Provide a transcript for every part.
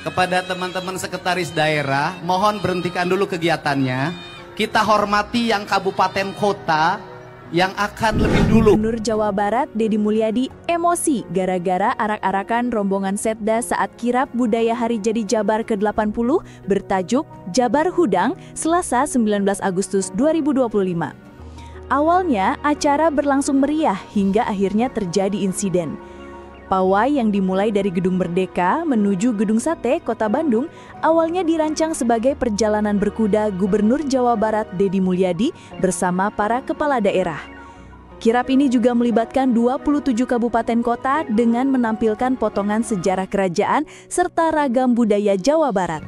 Kepada teman-teman sekretaris daerah, mohon berhentikan dulu kegiatannya. Kita hormati yang kabupaten kota yang akan lebih dulu. Gubernur Jawa Barat Deddy Mulyadi emosi gara-gara arak-arakan rombongan Setda saat kirap budaya Hari Jadi Jabar ke-80 bertajuk Jabar Hudang Selasa 19 Agustus 2025. Awalnya acara berlangsung meriah hingga akhirnya terjadi insiden. Pawai yang dimulai dari Gedung Merdeka menuju Gedung Sate, Kota Bandung, awalnya dirancang sebagai perjalanan berkuda Gubernur Jawa Barat Deddy Mulyadi bersama para kepala daerah. Kirap ini juga melibatkan 27 kabupaten kota dengan menampilkan potongan sejarah kerajaan serta ragam budaya Jawa Barat.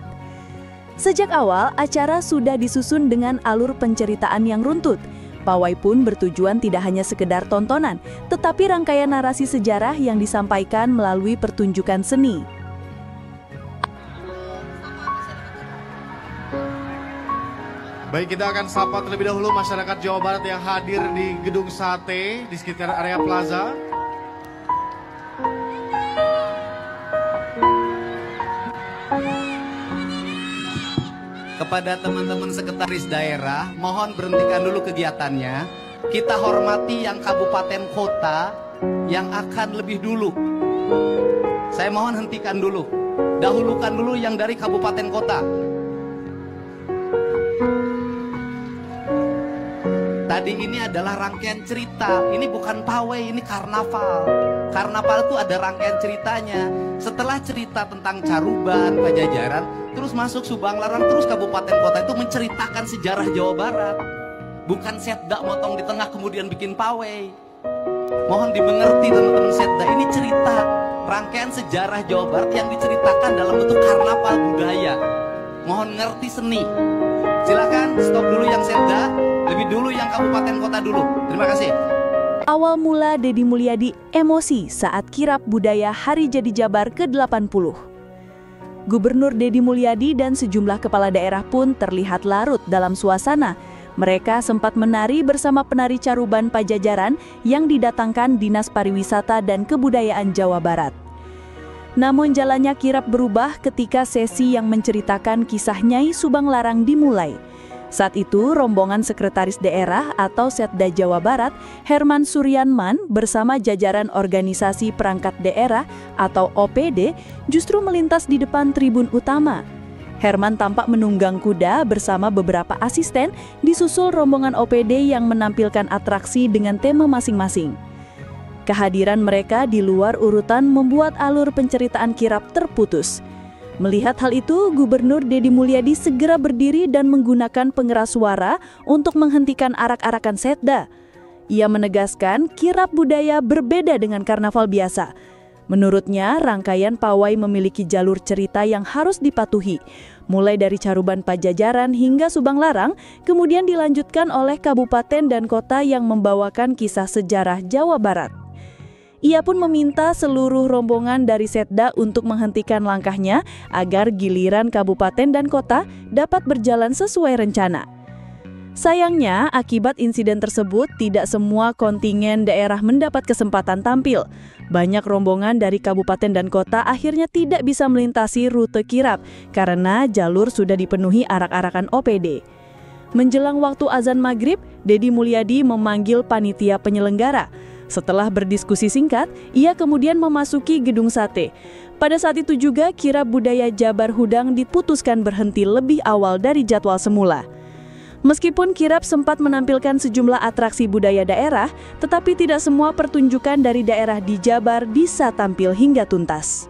Sejak awal, acara sudah disusun dengan alur penceritaan yang runtut. Pawai pun bertujuan tidak hanya sekedar tontonan, tetapi rangkaian narasi sejarah yang disampaikan melalui pertunjukan seni. Baik, kita akan sapa terlebih dahulu masyarakat Jawa Barat yang hadir di Gedung Sate di sekitar area plaza. Kepada teman-teman sekretaris daerah, mohon berhentikan dulu kegiatannya. Kita hormati yang kabupaten kota yang akan lebih dulu. Saya mohon hentikan dulu. Dahulukan dulu yang dari kabupaten kota. Tadi ini adalah rangkaian cerita. Ini bukan pawai, ini karnaval. Karnaval itu ada rangkaian ceritanya. Setelah cerita tentang Caruban, Pajajaran, terus masuk Subang Larang, terus kabupaten kota itu menceritakan sejarah Jawa Barat. Bukan Setda motong di tengah kemudian bikin pawai. Mohon dimengerti teman-teman Setda, ini cerita rangkaian sejarah Jawa Barat yang diceritakan dalam bentuk karnaval budaya. Mohon ngerti seni. Silakan stop dulu yang Setda, lebih dulu yang kabupaten kota dulu. Terima kasih. Awal mula Deddy Mulyadi emosi saat kirap budaya Hari Jadi Jabar ke-80. Gubernur Deddy Mulyadi dan sejumlah kepala daerah pun terlihat larut dalam suasana. Mereka sempat menari bersama penari Caruban Pajajaran yang didatangkan Dinas Pariwisata dan Kebudayaan Jawa Barat. Namun jalannya kirap berubah ketika sesi yang menceritakan kisah Nyai Subang Larang dimulai. Saat itu, rombongan sekretaris daerah atau Setda Jawa Barat, Herman Suryanman bersama jajaran organisasi perangkat daerah atau OPD justru melintas di depan tribun utama. Herman tampak menunggang kuda bersama beberapa asisten disusul rombongan OPD yang menampilkan atraksi dengan tema masing-masing. Kehadiran mereka di luar urutan membuat alur penceritaan kirap terputus. Melihat hal itu, Gubernur Deddy Mulyadi segera berdiri dan menggunakan pengeras suara untuk menghentikan arak-arakan Setda. Ia menegaskan kirap budaya berbeda dengan karnaval biasa. Menurutnya, rangkaian pawai memiliki jalur cerita yang harus dipatuhi, mulai dari Caruban Pajajaran hingga Subang Larang, kemudian dilanjutkan oleh kabupaten dan kota yang membawakan kisah sejarah Jawa Barat. Ia pun meminta seluruh rombongan dari Setda untuk menghentikan langkahnya agar giliran kabupaten dan kota dapat berjalan sesuai rencana. Sayangnya, akibat insiden tersebut, tidak semua kontingen daerah mendapat kesempatan tampil. Banyak rombongan dari kabupaten dan kota akhirnya tidak bisa melintasi rute kirap karena jalur sudah dipenuhi arak-arakan OPD. Menjelang waktu azan maghrib, Deddy Mulyadi memanggil panitia penyelenggara. Setelah berdiskusi singkat, ia kemudian memasuki Gedung Sate. Pada saat itu juga kirap budaya Jabar Hudang diputuskan berhenti lebih awal dari jadwal semula. Meskipun kirap sempat menampilkan sejumlah atraksi budaya daerah, tetapi tidak semua pertunjukan dari daerah di Jabar bisa tampil hingga tuntas.